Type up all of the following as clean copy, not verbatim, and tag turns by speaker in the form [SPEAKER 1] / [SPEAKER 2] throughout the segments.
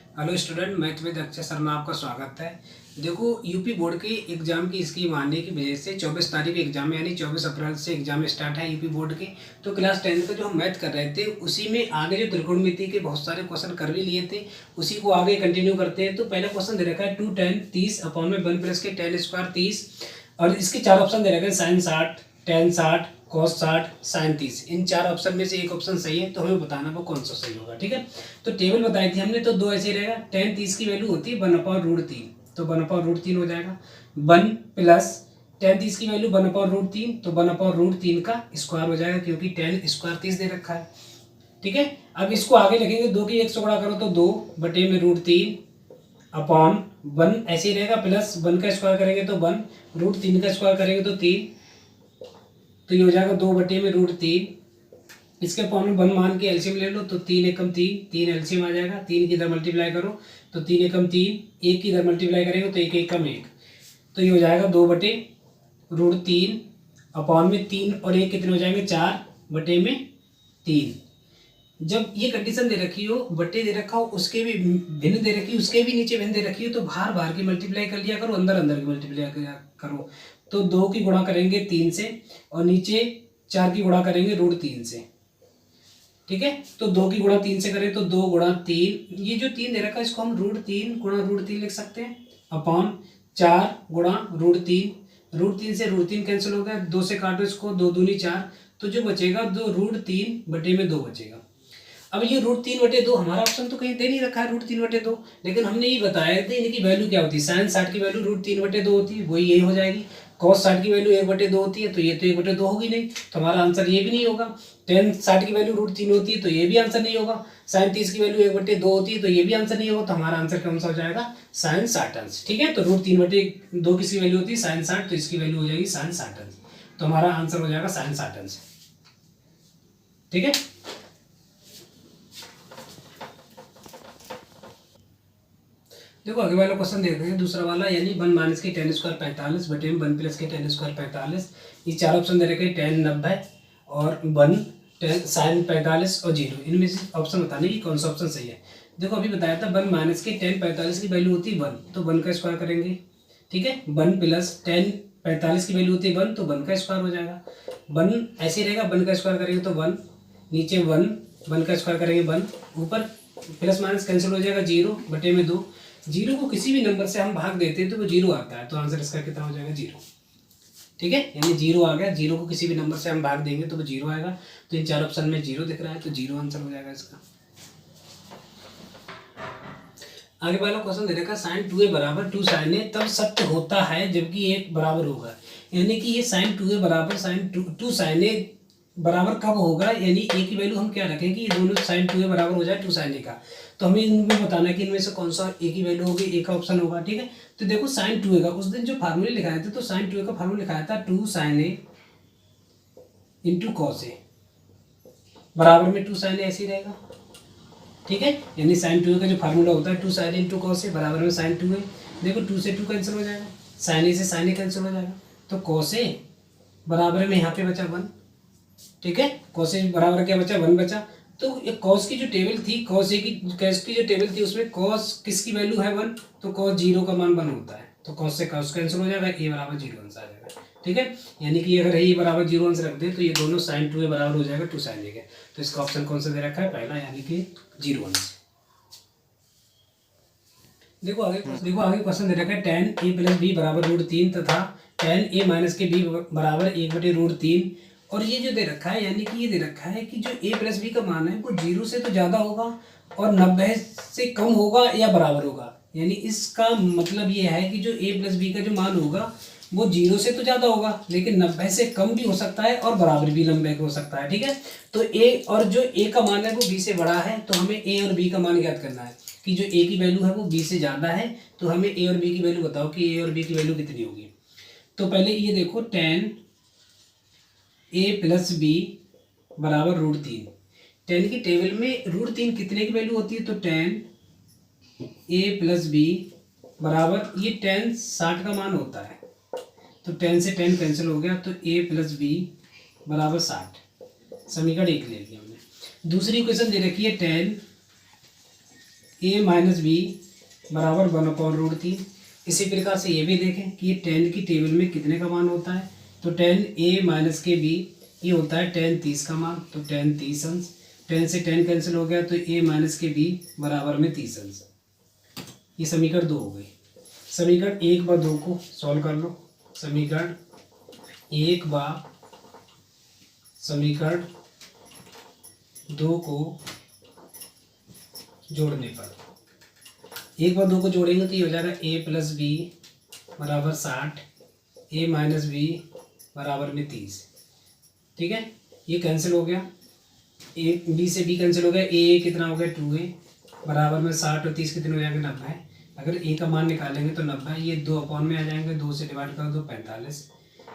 [SPEAKER 1] Hello student, math with Akshay Sharma आपका स्वागत है। देखो, यूपी बोर्ड के एग्जाम की स्कीम आने की वजह से 24 तारीख को एग्जाम यानी 24 अप्रैल से एग्जाम स्टार्ट है यूपी बोर्ड के। तो क्लास 10 का जो हम मैथ कर रहे थे उसी में आगे जो त्रिकोणमिति के बहुत सारे क्वेश्चन कर भी लिए थे, उसी को आगे कंटिन्यू करते हैं। तो पहला क्वेश्चन दे रखा है 2 tan 30 अपॉन में 1 प्लस के tan स्क्वायर 30, और इसके चार ऑप्शन दे रखे हैं sin 60, tan 60, cos 60, sin 30। इन चार ऑप्शन में से एक ऑप्शन सही है, तो हमें बताना वो कौन सा सही होगा। ठीक है, तो टेबल बताई थी हमने, तो दो ऐसे रहेगा। tan 30 की वैल्यू होती है 1/√3, तो 1/√3 हो जाएगा। 1 प्लस tan 30 की वैल्यू 1/√3, तो 1/√3 का स्क्वायर हो जाएगा, क्योंकि tan स्क्वायर 30 दे रखा है। ठीक है, अब इसको आगे लिखेंगे, 2 की 1 से गुणा करो तो 2/√3 अपॉन 1 ऐसे ही रहेगा, प्लस 1 का स्क्वायर करेंगे तो 1, √3 का स्क्वायर करेंगे तो 3, तो ये हो जाएगा 2/√3। इसके अपॉन में 1 मान के एलसीएम ले लो, तो 3 एकम 3, 3 एलसीएम आ जाएगा। 3 की इधर मल्टीप्लाई करो तो 3 एकम 3, 1 की इधर मल्टीप्लाई करेंगे तो 1 एकम 1, तो ये हो जाएगा 2/√3 अपॉन में 3 और 1 कितने हो जाएंगे 4/3। जब ये कंडीशन दे रखी हो, बट्टे दे रखा हो, उसके भी भिन्न दे रखी हो, उसके भी नीचे भिन्न दे रखी हो, तो बाहर बाहर की मल्टीप्लाई कर लिया करो, अंदर अंदर की मल्टीप्लाई करो। तो 2 की गुणा करेंगे 3 से, और नीचे 4 की गुणा करेंगे √3 से। ठीक है, तो 2 की गुणा 3 से करें तो 2 गुणा 3, ये जो 3 दे रखा है इसको हम √3 गुणा √3 लिख सकते हैं, अपॉन 4 गुणा √3। √3 से √3 कैंसिल हो गया, 2 से काटो इसको, 2 दूनी 4, तो जो बचेगा 2√3/2 बचेगा। अब ये √3/2 हमारा ऑप्शन तो कहीं दे नहीं रखा है √3/2, लेकिन हमने ये बताया था इनकी वैल्यू क्या होती है। sin 60 की वैल्यू √3/2 होती है, वही यही हो जाएगी। cos 60 की वैल्यू 1/2 होती है, तो ये तो 1/2 होगी नहीं, तो हमारा आंसर ये भी नहीं होगा। tan 60 की वैल्यू √3 होती है, तो ये भी आंसर नहीं होगा। sin 30 की वैल्यू 1/2 होती है, तो ये भी आंसर नहीं होगा। तो हमारा आंसर कौन सा हो जाएगा, sin 60। ठीक है, तो √3/2 किसकी वैल्यू होती है, sin 60, तो इसकी वैल्यू हो जाएगी sin 60। तो हमारा आंसर हो जाएगा sin 60। ठीक है, देखो आगे वाला क्वेश्चन देख रहे हैं, दूसरा वाला, यानी 1 माइनस के tan स्क्वायर 45 बटे में 1 प्लस के tan स्क्वायर 45। ये चार ऑप्शन दे रखे हैं, tan 90 और 1, sin 45 और 0। इनमें से ऑप्शन बताने की कौन सा ऑप्शन सही है। देखो अभी बताया था 1 माइनस के tan 45 की वैल्यू होती है 1, तो 1 का स्क्वायर करेंगे। ठीक है, 1 प्लस tan 45 की वैल्यू होती है 1, तो 1 का स्क्वायर हो जाएगा। 1 ऐसे रहेगा, 1 का स्क्वायर करेंगे तो 1, नीचे 1 का स्क्वायर करेंगे 1, ऊपर प्लस माइनस कैंसिल हो जाएगा, 0/2। 0 को किसी भी नंबर से हम भाग देते हैं तो वो 0 आता है, तो आंसर इसका कितना हो जाएगा 0। ठीक है, यानी 0 आ गया। 0 को किसी भी नंबर से हम भाग देंगे तो वो 0 आएगा, तो इन चार ऑप्शन में 0 दिख रहा है, तो 0 आंसर हो जाएगा इसका। आगे वाला क्वेश्चन दे रखा, sin 2a बराबर 2 sin a तब सत्य होता है जबकि 1 बराबर होगा। यानी कि ये sin 2a बराबर sin 2 sin a बराबर कब होगा, यानी a की वैल्यू हम क्या रखें कि ये दोनों sin 2a बराबर हो जाए 2 sin a का। तो हमें इनमें बताना है कि इनमें से कौन सा a की वैल्यू होगी, a का ऑप्शन होगा। ठीक है, तो देखो sin 2a का उस दिन जो फार्मूले लिखाए थे, तो sin 2a का फार्मूला लिखाया था 2 sin a into cos a बराबर में 2 sin a ऐसे ही रहेगा। ठीक है, यानी sin 2a का जो फार्मूला होता है 2 sin a into cos a बराबर में sin 2a। देखो 2 से 2 कैंसिल हो जाएगा, sin a से sin a कैंसिल हो जाएगा, तो cos a बराबर में यहाँ पे बचा 1। ठीक है, cos a बराबर क्या बचा, 1 बचा। तो ये cos की जो टेबल थी, cos की जो टेबल थी उसमें cos किसकी वैल्यू है 1, तो cos 0 का मान 1 होता है, तो cos से cos कैंसिल हो जाएगा, a बराबर 0 आंसर आ जाएगा। ठीक है, यानी कि अगर a बराबर 0 आंसर रख दे तो ये दोनों sin 2a बराबर हो जाएगा 2 sin a के। तो इसका ऑप्शन कौन सा दे रखा है, पहला, यानी कि 0 आंसर। देखो आगे क्वेश्चन दे रखा है tan a प्लस b बराबर √3 तथा tan a माइनस के b बराबर 1/√3। और ये जो दे रखा है, यानी कि ये दे रखा है कि जो a प्लस b का मान है वो 0 से तो ज़्यादा होगा और 90 से कम होगा या बराबर होगा। यानी इसका मतलब ये है कि जो a प्लस b का जो मान होगा वो 0 से तो ज़्यादा होगा, लेकिन 90 से कम भी हो सकता है और बराबर भी 90 का हो सकता है। ठीक है, तो a और जो a का मान है वो b से बड़ा है, तो हमें a और b का मान ज्ञात करना है कि जो a की वैल्यू है वो b से ज़्यादा है। तो हमें a और b की वैल्यू बताओ कि a और b की वैल्यू कितनी होगी। तो पहले ये देखो tan a प्लस b बराबर √3। tan की टेबल में √3 कितने की वैल्यू होती है, तो tan a प्लस b बराबर, ये tan 60 का मान होता है, तो tan से tan कैंसिल हो गया, तो a प्लस b बराबर 60। समीकरण 1 ले लिया हमने। दूसरी इक्वेशन दे रखी है tan ए माइनस बी बराबर 1/√3। इसी प्रकार से ये भी देखें कि tan की टेबल में कितने का मान होता है, तो tan a माइनस के b ये होता है tan 30 का मान, तो tan 30 अंश, tan से tan कैंसिल हो गया तो a माइनस के b बराबर में 30 अंश। ये समीकरण 2 हो गई। समीकरण 1 व 2 को सॉल्व कर लो। समीकरण 1 व समीकरण 2 को जोड़ने पर 1 व 2 को जोड़ेंगे तो ये हो जाएगा a प्लस बी बराबर 60, a माइनस बी बराबर में 30। ठीक है, ये कैंसिल हो गया, a b से b कैंसिल हो गया, a कितना हो गया 2a बराबर में 60 और 30 कितने हो जाएंगे 90। अगर a का मान निकालेंगे तो 90, ये 2 अपॉन में आ जाएंगे, 2 से डिवाइड कर दो 45,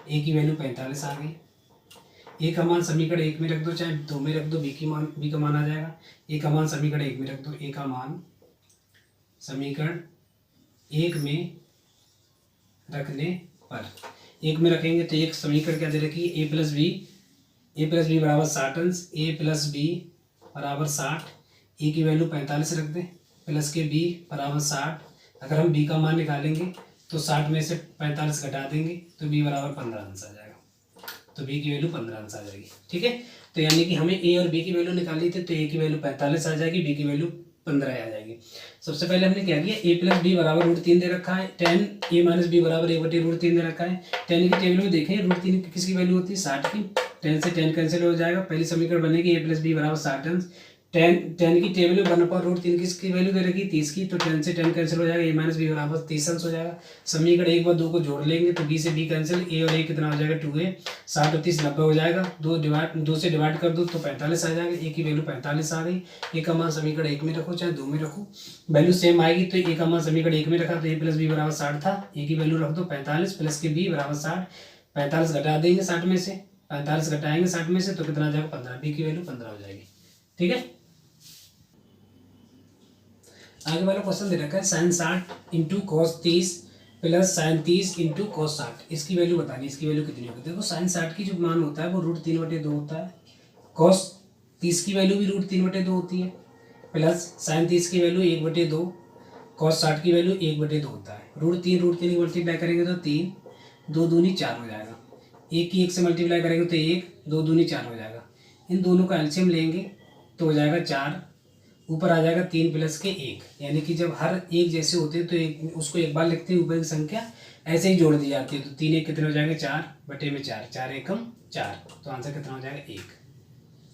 [SPEAKER 1] a की वैल्यू 45 आ गई। ए का मान समीकरण 1 में रख दो, चाहे 2 में रख दो, बी का मान आ जाएगा। ए का मान समीकरण 1 में रख दो, ए का मान समीकरण 1 में रखने पर 1 में रखेंगे तो एक समीकरण क्या दे रखी है, ए प्लस बी बराबर 60 अंश, ए प्लस बी बराबर 60, ए की वैल्यू 45 रख दें, प्लस के बी बराबर 60। अगर हम बी का मान निकालेंगे तो 60 में से 45 घटा देंगे तो बी बराबर 15 अंश आ जाएगा, तो बी की वैल्यू 15 अंश आ जाएगी। ठीक है, तो यानी कि हमें ए और बी की वैल्यू निकाली थी, तो ए की वैल्यू 45 आ जाएगी, बी की वैल्यू 15 आ जाएगी। सबसे पहले हमने क्या किया, ए प्लस बी बराबर √3 दे रखा है, tan ए माइनस बी बराबर 1/√3 दे रखा है। tan की टेबल में देखें √3 किसकी वैल्यू होती है 60 की, tan से tan कैंसिल हो जाएगा, पहली समीकरण बनेगी ए प्लस बी बराबर 60 अंश। tan की टेबल में 1/√3 किसकी वैल्यू दे रखी 30 की, तो tan से tan कैंसिल हो जाएगा, ए माइनस बी बराबर 30 अंश हो जाएगा। समीकरण 1 व 2 को जोड़ लेंगे तो b से b कैंसिल, a और a कितना हो जाएगा 2a, 60 और 30 90 हो जाएगा, 2 से डिवाइड कर दो तो 45 आ जाएगा, a की वैल्यू 45 आ गई। a का मान समीकरण 1 में रखो चाहे 2 में रखो, वैल्यू सेम आएगी, तो a का मान समीकरण 1 में रखा तो a प्लस बी बराबर 60 था, a की वैल्यू रख दो 45 प्लस के b बराबर 60, 45 घटा देंगे 60 में से, 45 घटाएंगे 60 में से तो कितना आ जाएगा 15, b की वैल्यू 15 हो जाएगी। ठीक है, आगे वाला क्वेश्चन दे रखा है sine 60 into cos 30 plus sine 30 into cos 60, इसकी वैल्यू बतानी, इसकी वैल्यू कितनी होगी। देखो साइन 60 की जो मान होता है वो √3/2 होता है, कॉस 30 की वैल्यू भी √3/2 होती है, प्लस साइन 30 की वैल्यू 1/2, कॉस 60 की वैल्यू 1/2 होता है। √3 की मल्टीप्लाई करेंगे तो 3, 2 दूनी 4 हो जाएगा, 1 की 1 से मल्टीप्लाई करेंगे तो 1, 2 दूनी 4 हो जाएगा। इन दोनों का एलसीएम लेंगे तो हो जाएगा 4, ऊपर आ जाएगा 3 प्लस के 1, यानी कि जब हर एक जैसे होते हैं तो एक उसको एक बार लिखते हैं, ऊपर की संख्या ऐसे ही जोड़ दी जाती है, तो 3 1 कितने हो जाएंगे 4/4, 4 एकम 4, तो आंसर कितना हो जाएगा 1।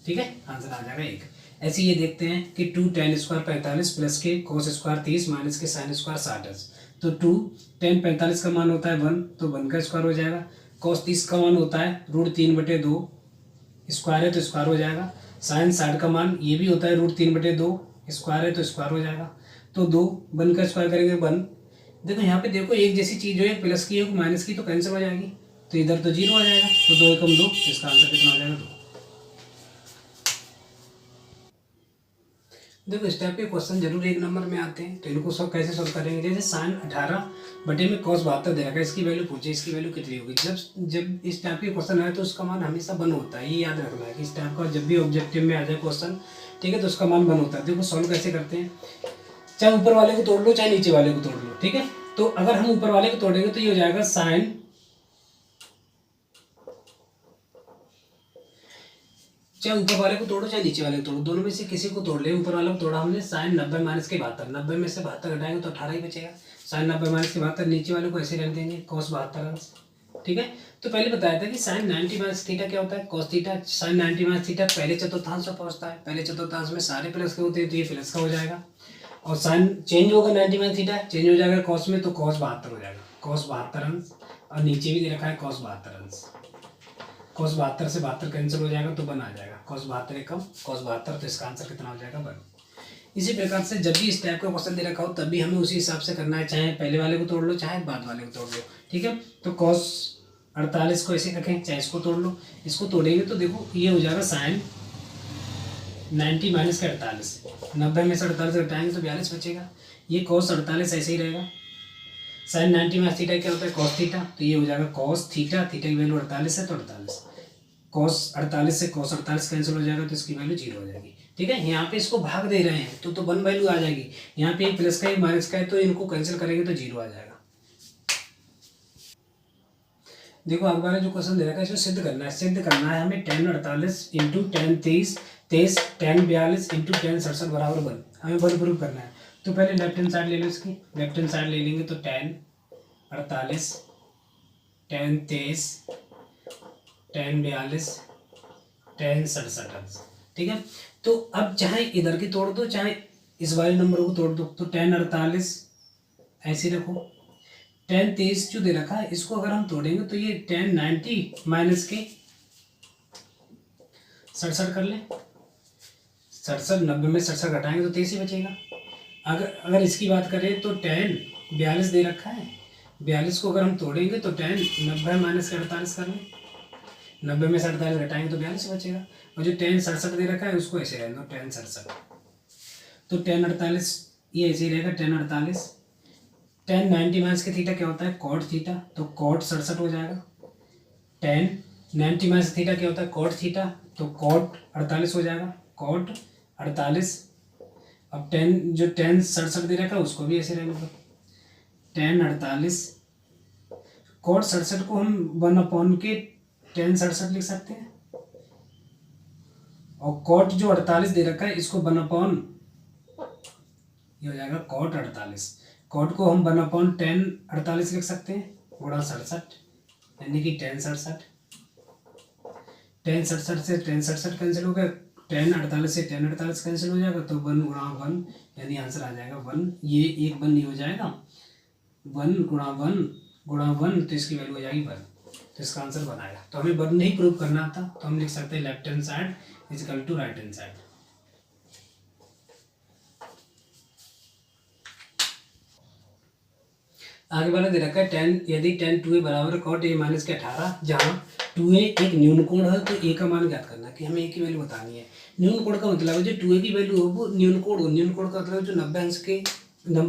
[SPEAKER 1] ठीक है, आंसर आ जाएगा 1। ऐसे ये देखते हैं कि 2 tan स्क्वायर 45 प्लस के cos स्क्वायर 30 माइनस के sin स्क्वायर 60, तो 2 tan 45 का मान होता है 1, तो 1 का स्क्वायर हो जाएगा, cos 30 का मान होता है √3/2, स्क्वायर है तो स्क्वायर हो जाएगा, साइन 60 का मान ये भी होता है √3/2, स्क्वायर है तो स्क्वायर हो जाएगा, तो 2 1 का स्क्वायर करेंगे 1। देखो यहाँ पे देखो एक जैसी चीज जो है प्लस की है माइनस की तो कैंसिल हो जाएगी, तो इधर तो 0 आ जाएगा, तो 2 एकम 2, इसका आंसर कितना हो जाएगा 2। देखो इस टाइप के क्वेश्चन जरूर 1 नंबर में आते हैं, तो इनको सब कैसे सॉल्व करेंगे। जैसे साइन 18 में cos 72 दे रखा है, इसकी वैल्यू पूछे, इसकी वैल्यू कितनी होगी। जब इस टाइप के क्वेश्चन आए तो उसका मान हमेशा 1 होता है, ये याद रखना है कि इस टाइप का जब भी ऑब्जेक्टिव में आ जाए क्वेश्चन, ठीक है, तो उसका मान 1 होता है। देखो सॉल्व कैसे करते हैं, चाहे ऊपर वाले को तोड़ लो चाहे नीचे वाले को तोड़ लो। ठीक है, तो अगर हम ऊपर वाले को तोड़ेंगे तो ये हो जाएगा साइन, चाहे ऊपर वाले को तोड़ो चाहे नीचे वाले को तोड़ो, दोनों में से किसी को तोड़ ले। ऊपर वाले को तोड़ा हमने, साइन 90 माइनस के 72, 90 में से 72 घटाएंगे तो 18 ही बचेगा, साइन 90 माइनस के 72। नीचे वाले को ऐसे रहने देंगे cos 72 अंश। ठीक है, तो पहले बताया था कि साइन 90 माइनस थीटा क्या होता है, cos theta. Sine 90 minus theta पहले चतुर्थांश में पहुंचता है, पहले चतुर्थांश में सारे प्लस के होते हैं तो ये प्लस का हो जाएगा, और साइन चेंज होगा 90 माइनस थीटा, चेंज हो जाएगा cos में, तो cos 72 हो जाएगा, cos 72 अंश। और नीचे भी दे रखा है cos 72 अंश, cos 72 से 72 कैंसिल हो जाएगा तो 1 आ जाएगा, cos 72 एकम cos 72, तो इसका आंसर कितना हो जाएगा 1। इसी प्रकार से जब भी इस टाइप का क्वेश्चन दे रखा हो तब भी हमें उसी हिसाब से करना है, चाहे पहले वाले को तोड़ लो चाहे बाद वाले को तोड़ लो। ठीक है, तो cos 48 को ऐसे रखें, चाहे इसको तोड़ लो, इसको तोड़ेंगे तो देखो ये हो जाएगा साइन 90 माइनस के 48, 90 में से 48 घटाएंगे तो 42 बचेगा, ये cos 48 ऐसे ही रहेगा। साइन 90 माइनस थीटा क्या होता है cos थीटा, तो ये हो जाएगा cos थीटा, थीटा की वैल्यू 48 है तो 48, कॉस 48 से कॉस 48 कैंसिल हो जाएगा तो इसकी वैल्यू 0 हो जाएगी। ठीक है, यहाँ पे इसको भाग दे रहे हैं तो 1 वैल्यू आ जाएगी। यहाँ पे एक प्लस का एक माइनस का है तो इनको कैंसिल करेंगे तो 0 आ जाएगा। देखो अगला जो क्वेश्चन दे रखा है इसमें सिद्ध करना है हमें। 10 48 इंटू 10 23 23 10 42 इंटू 10 67 बराबर 1 हमें 1 प्रूव करना है। तो पहले लेफ्ट हैंड साइड ले लो, इसकी लेफ्ट हैंड साइड ले लेंगे तो 10 48 10 23 10 42 10 67। ठीक है, तो अब चाहे इधर की तोड़ दो चाहे इस वाले नंबर को तोड़ दो। तो 10 48 ऐसे रखो, 10 23 जो दे रखा है इसको अगर हम तोड़ेंगे तो ये 10 90 माइनस के 67 कर लें। 67 90 में 67 घटाएंगे तो 23 ही बचेगा। अगर इसकी बात करें तो 10 42 दे रखा है, 42 को अगर हम तोड़ेंगे तो 10 90 माइनस के 48 कर लें। 90 में से 48 घटाएंगे तो 42 बचेगा। और जो 10 67 दे रखा है उसको ऐसे रहने दो 10 67। तो 10 48 ये ऐसे ही रहेगा 10 48। 10 90 माइनस के थीटा क्या होता है कॉट थीटा, तो कॉट 67 हो जाएगा। 10 90 माइनस थीटा क्या होता है कॉट थीटा, तो कॉट 48 हो जाएगा कॉट 48। अब 10 जो 10 67 दे रखा है उसको भी ऐसे रहने दो 10 48। कॉट 67 को हम 1 के 10 67 लिख सकते हैं। और कॉट जो 48 दे रखा है इसको 1 ये हो जाएगा कॉट 48। कॉट को हम 1/10 48 लिख सकते हैं गुणा 67 यानी कि 10 67। 10 67 से 10 67 कैंसिल हो गया, 10 48 से 10 48 कैंसिल हो जाएगा तो 1 गुणा 1 यानी आंसर आ जाएगा 1। ये एक 1 नहीं हो जाएगा, 1 गुणा 1 गुणा 1 तो इसकी वैल्यू हो जाएगी 1। तो इसका आंसर 1 आएगा। तो हमें 1 नहीं प्रूव करना था तो हम लिख सकते हैं left hand side is equal to right hand side. आगे वाला दे रखा है 10 यदि 10 2a बराबर कॉट a माइनस के 18, जहाँ 2a एक न्यून कोण है तो a का मान ज्ञात करना कि हमें a की वैल्यू बतानी है। न्यून कोण का मतलब है जो 2a की वैल्यू हो वो न्यून कोण हो। न्यून कोण का मतलब जो 90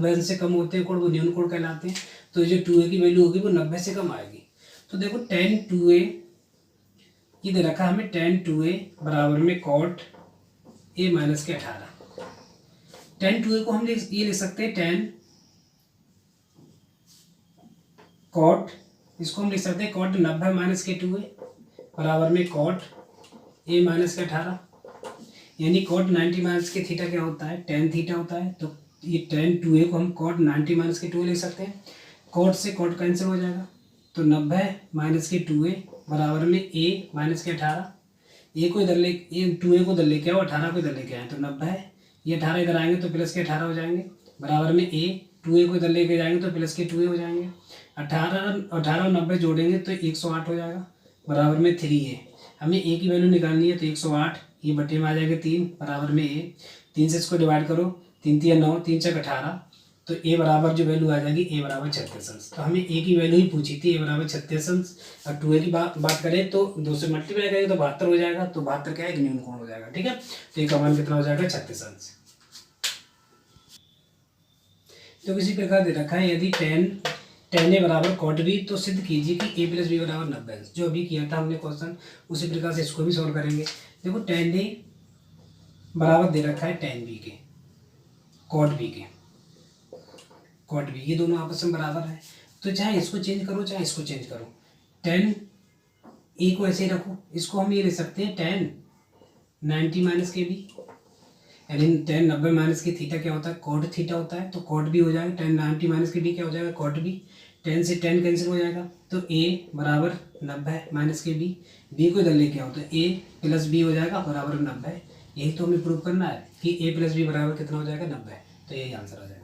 [SPEAKER 1] अंश से कम होते हैं कोण वो न्यून कोण कहलाते हैं। तो जो 2a की वैल्यू होगी वो 90 से कम आएगी। तो देखो 10 2a ये दे रखा है हमें 10 2a बराबर में कॉट a माइनस के 18। 10 2a को हम ये लिख सकते हैं 10 कॉट, इसको हम लिख सकते हैं कॉट 90 माइनस के 2a बराबर में कॉट a माइनस के 18। यानी कॉट 90 माइनस के थीटा क्या होता है tan थीटा होता है। तो ये 10 2a को हम कॉट 90 माइनस के 2a लिख सकते हैं। कॉट से कॉट कैंसिल हो जाएगा तो 90 माइनस के 2a बराबर में a माइनस के 18। a को इधर ले 2a को इधर लेके आओ 18 को इधर लेके आए तो 90 ये 18 इधर आएंगे तो प्लस के 18 हो जाएंगे बराबर में a 2a को इधर लेके जाएंगे तो प्लस के 2a हो जाएंगे। 18 और 90 जोड़ेंगे तो 108 हो जाएगा बराबर में 3a। हमें a की वैल्यू निकालनी है तो 108 ये बटे में आ जाएगा 3 बराबर में a। 3 से इसको डिवाइड करो 3 3 9 3 6 18 तो a बराबर जो वैल्यू आ जाएगी a बराबर 36 अंश। तो हमें a की वैल्यू ही पूछी थी a बराबर 36 अंश। और 2a की बात करें तो 2 से मल्टीप्लाई करेंगे तो 72 हो जाएगा। तो 72 क्या है एक न्यून कोण हो जाएगा। ठीक है, तो a का मान कितना हो जाएगा 36 अंश। तो किसी प्रकार दे रखा है यदि 10 a बराबर कॉट b तो सिद्ध कीजिए कि a प्लस बी बराबर 90 अंश। जो अभी किया था हमने क्वेश्चन उसी प्रकार से इसको भी सॉल्व करेंगे। देखो 10 a बराबर दे रखा है 10 b के कॉट b के कॉट b, ये दोनों आपस में बराबर है। तो चाहे इसको चेंज करो चाहे इसको चेंज करो, 10 a को ऐसे ही रखो। इसको हम ये ले सकते हैं 10 90 माइनस के बी यानी 10 90 माइनस के थीटा क्या होता है कॉट थीटा होता है। तो कॉट बी हो जाएगा 10 90 माइनस के बी क्या हो जाएगा कॉट बी। 10 से 10 कैंसिल हो जाएगा तो a बराबर 90 माइनस के बी को इधर लेके आओ तो a प्लस बी हो जाएगा बराबर 90। यही तो हमें प्रूव करना है कि a प्लस बी बराबर कितना हो जाएगा 90। तो यही आंसर आ जाएगा।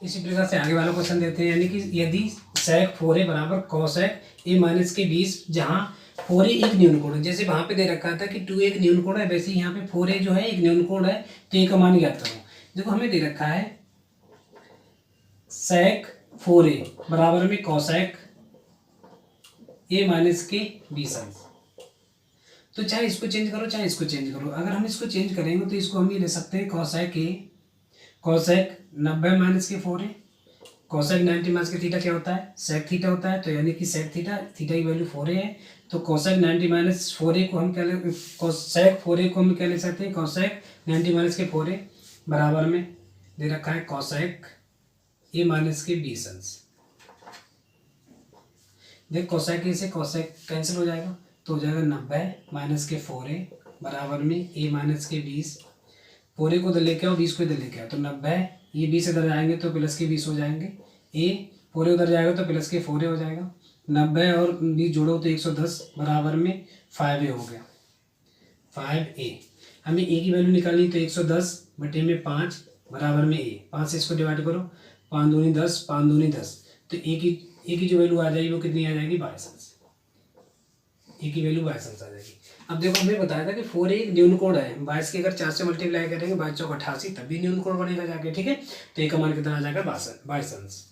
[SPEAKER 1] इसी प्रकार से आगे वाला क्वेश्चन देते हैं यानी कि यदि sec 4a बराबर cosec a माइनस के 20, जहाँ 4a एक न्यून कोण है। जैसे वहां पे दे रखा था कि 2a एक न्यून कोण है, वैसे ही यहाँ पे 4a जो है एक न्यून कोण है। तो a का मान ज्ञात करो। देखो हमें दे रखा है sec 4a बराबर में cosec a माइनस के 20 अंश। तो चाहे इसको चेंज करो चाहे इसको चेंज करो। अगर हम इसको चेंज करेंगे तो इसको हम ये ले सकते हैं cosec 90 माइनस के 4a कोसेक 90 माइनस के थीटा क्या होता है, सेक थीटा होता है। तो यानी कि सेक थीटा, थीटा की वैल्यू 4a है, तो कोसेक 90 माइनस 4a को हम क्या ले, कोसेक 4a को हम क्या ले सकते हैं, कोसेक 90 माइनस के 4a बराबर में दे रखा है कोसेक a माइनस के 20 अंश। देख कोसेक ए से कोसेक कैंसिल हो जाएगा, तो हो जाएगा 90 माइनस के 4a बराबर में a माइनस के 20। 4a को इधर लेके आओ, 20 को इधर लेके आओ, तो 90, ये 20 इधर जाएंगे तो प्लस के 20 हो जाएंगे, a 4a उधर जाएगा तो प्लस के 4a हो जाएगा। 90 और 20 जोड़ो तो 110 बराबर में 5a हो गया, 5a। हमें a की वैल्यू निकालनी, तो 110 बटे में 5 बराबर में a, 5 से इसको डिवाइड करो, 5 दूनी 10, 5 दूनी 10, तो a की जो वैल्यू आ जाएगी वो कितनी आ जाएगी, 22 अंश। a की वैल्यू 22 अंश आ जाएगी। अब देखो हमने बताया था कि 4a एक न्यून कोड है, 22 के अगर 4 से मल्टीप्लाई करेंगे 22 चौक 88, तब भी न्यून कोड बनेगा जाके, ठीक है। तो a का मान कितना आ जाएगा, 22 अंश।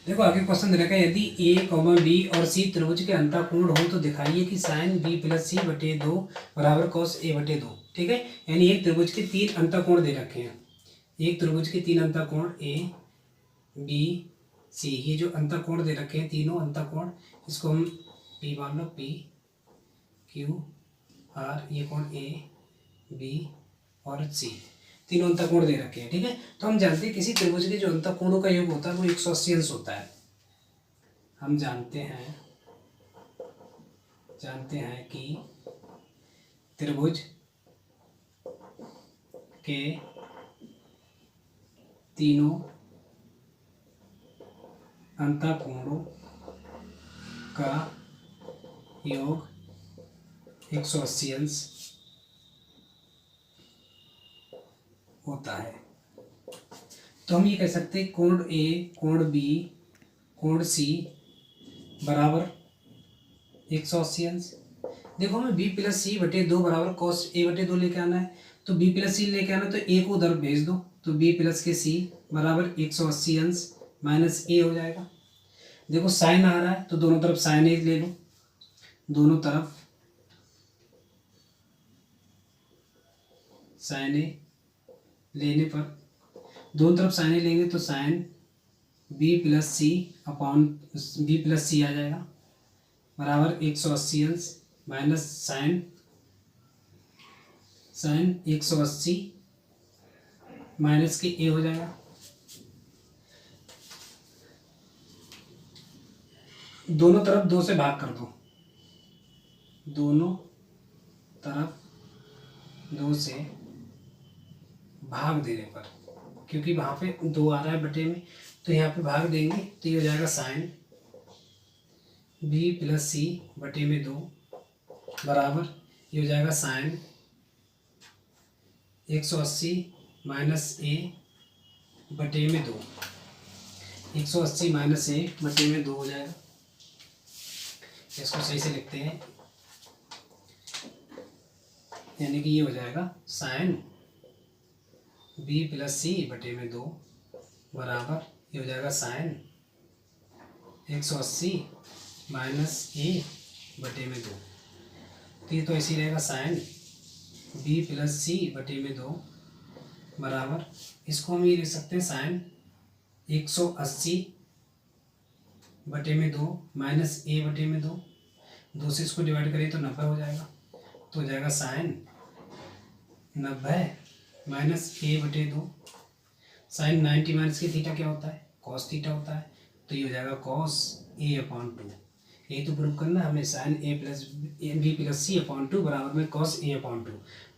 [SPEAKER 1] देखो आगे क्वेश्चन दे रखा है, यदि a, b और c त्रिभुज के अंतःकोण हो तो दिखाइए कि साइन b प्लस सी बटे 2 बराबर कॉस a बटे 2, ठीक है। यानी एक त्रिभुज के 3 अंतःकोण दे रखे हैं, एक त्रिभुज के 3 अंतःकोण a, b, c, ये जो अंतःकोण दे रखे हैं तीनों अंतःकोण, इसको हम p मान लो, p, q, r, ये कोण a, b और c, तीनों अंतःकोण दे रखे हैं, ठीक है। तो हम जानते हैं किसी त्रिभुज के जो अंतःकोणों का योग होता है वो 180 अंश होता है। हम जानते हैं कि त्रिभुज के तीनों अंतःकोणों का योग 180 अंश होता है। तो हम ये कह सकते हैं कोण A, कोण B, कोण C बराबर 180 अंश। देखो हमें b प्लस सी बटे 2 बराबर कॉस a बटे 2 लेके आना है, तो b प्लस सी लेके आना, तो a को उधर भेज दो, तो b प्लस के c बराबर 180 अंश माइनस a हो जाएगा। देखो साइन आ रहा है तो दोनों तरफ साइन a ले लो, दोनों तरफ साइन a लेने पर, दोनों तरफ साइन a लेंगे तो sine b plus C upon b plus सी आ जाएगा बराबर 180 अंश माइनस साइन 180 माइनस के a हो जाएगा। दोनों तरफ 2 से भाग कर दो, दोनों तरफ 2 से भाग देने पर, क्योंकि वहाँ पे 2 आ रहा है बटे में, तो यहाँ पे भाग देंगे तो ये हो जाएगा साइन b प्लस सी बटे में 2 बराबर ये हो जाएगा साइन 180 माइनस a बटे में 2, 180 माइनस a बटे में 2 हो जाएगा। इसको सही से लिखते हैं, यानी कि ये हो जाएगा साइन b प्लस सी बटे में 2 बराबर ये हो जाएगा साइन 180 माइनस a बटे में 2। तो ये तो ऐसे ही रहेगा साइन b प्लस सी बटे में 2 बराबर, इसको हम ये लिख सकते हैं साइन 180 बटे में 2 माइनस a बटे में 2, 2 से इसको डिवाइड करें तो 90 हो जाएगा, तो हो जाएगा साइन 90 माइनस a बटे 2। साइन 90 माइनस के थीटा क्या होता है, कॉस थीटा होता है, तो ये हो जाएगा कॉस a अपॉन 2। यही तो प्रूव करना हमें, sign b plus C upon 2 बराबर में कॉस a अपॉन 2।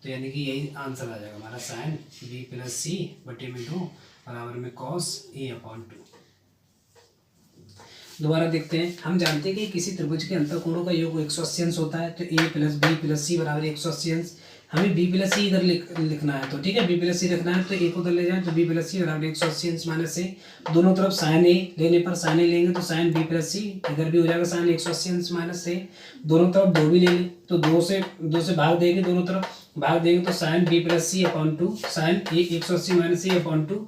[SPEAKER 1] तो यानी कि यही आंसर आ जाएगा हमारा, साइन b प्लस सी बटे में 2 बराबर में कॉस a अपॉन 2। दोबारा देखते हैं, हम जानते हैं कि किसी त्रिभुज के अंतःकोणों का योग 180 अंश होता है, तो a प्लस b प्लस सी बराबर 180 अंश। हमें b प्लस सी इधर लिखना है, तो ठीक है b प्लस सी लिखना है, तो a को उधर ले जाए, तो b प्लस सी बराबर 180 अंश माइनस a, दोनों तरफ साइन a लेने पर साइन a लेंगे तो साइन b प्लस सी, इधर भी हो जाएगा साइन 180 अंश माइनस a, दोनों तरफ 2 भी ले लें, तो 2 से भाग देंगे, दोनों तरफ भाग देंगे तो sine b plus C upon 2 sine 180 minus a upon 2,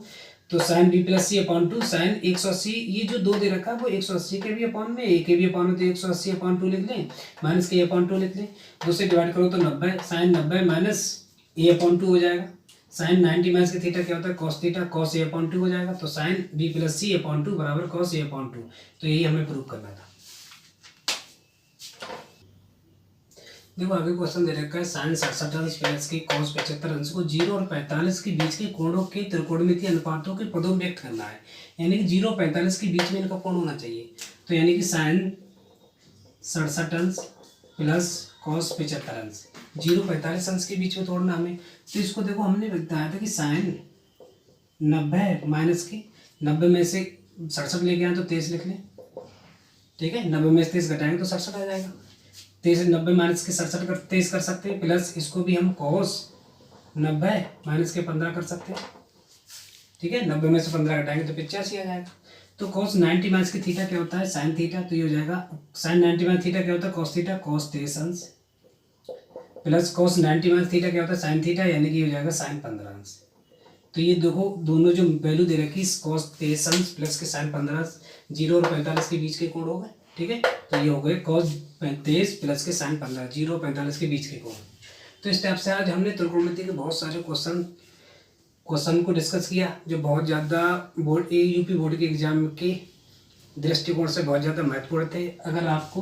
[SPEAKER 1] तो sine b plus C upon 2 sine 180, ये जो 2 दे रखा है वो 180 के भी अपॉन में, a के भी अपॉन में, तो 180 अपॉन 2 लिख लें, माइनस के अपॉन 2 लिख लें, 2 से डिवाइड करो तो 90 साइन 90 माइनस a अपॉन 2 हो जाएगा, साइन 90 माइनस के थीटा क्या होता है, cos theta, cos A upon 2 हो जाएगा। तो sine B plus C upon 2 बराबर कॉस ए अपॉन 2। तो यही हमें प्रूव करना था। देखो आगे क्वेश्चन दे रखा है, साइन 67 अंश प्लस के कॉस 75 अंश को 0 और 45 के बीच के कोणों के त्रिकोणमितीय अनुपातों के पदों में व्यक्त करना है। यानी कि 0 और 45 के बीच में इनका कोण होना चाहिए। तो यानी कि साइन 67 अंश प्लस कॉस 75 अंश, 0-45 अंश के बीच में तोड़ना हमें। तो इसको देखो हमने बताया था कि साइन 90 माइनस के 90 में से 67 लेके आए तो 23 लिख लें, ठीक है। 90 में से 23 घटाएंगे तो 67 आ जाएगा। 23 90 माइनस के 67 कर 23 कर सकते हैं, प्लस इसको भी हम कॉस 90 माइनस के 15 कर सकते हैं, ठीक है। 90 में से 15 घटाएंगे तो 85 आ जाएगा। तो कॉस 90 माइनस की थीटा क्या होता है, साइन थीटा। तो ये हो जाएगा साइन 90 माइनस थीटा क्या होता है, कॉस थीटा, कॉस 23 अंश, प्लस कॉस 90 माइनस थीटा क्या होता है, साइन थीटा, यानी कि हो जाएगा साइन 15 अंश। तो ये देखो दोनों जो वैल्यू दे रखी कॉस 23 अंश प्लस के साइन 15 अंश, 0 और 45 के बीच के कोण हो गए, ठीक है। तो ये हो गए कॉस 23 प्लस के साइन 15, 0 और 45 के बीच के कोण। तो इस टाइप से आज हमने त्रिकोणमिति के बहुत सारे क्वेश्चन को डिस्कस किया, जो बहुत ज़्यादा बोर्ड यूपी बोर्ड के एग्जाम के दृष्टिकोण से बहुत ज़्यादा महत्वपूर्ण थे। अगर आपको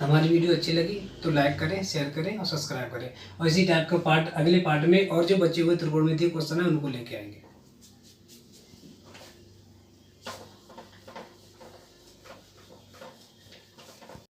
[SPEAKER 1] हमारी वीडियो अच्छी लगी तो लाइक करें, शेयर करें और सब्सक्राइब करें। और इसी टाइप का पार्ट अगले पार्ट में और जो बचे हुए त्रिकोणमिति क्वेश्चन है उनको लेके आएंगे।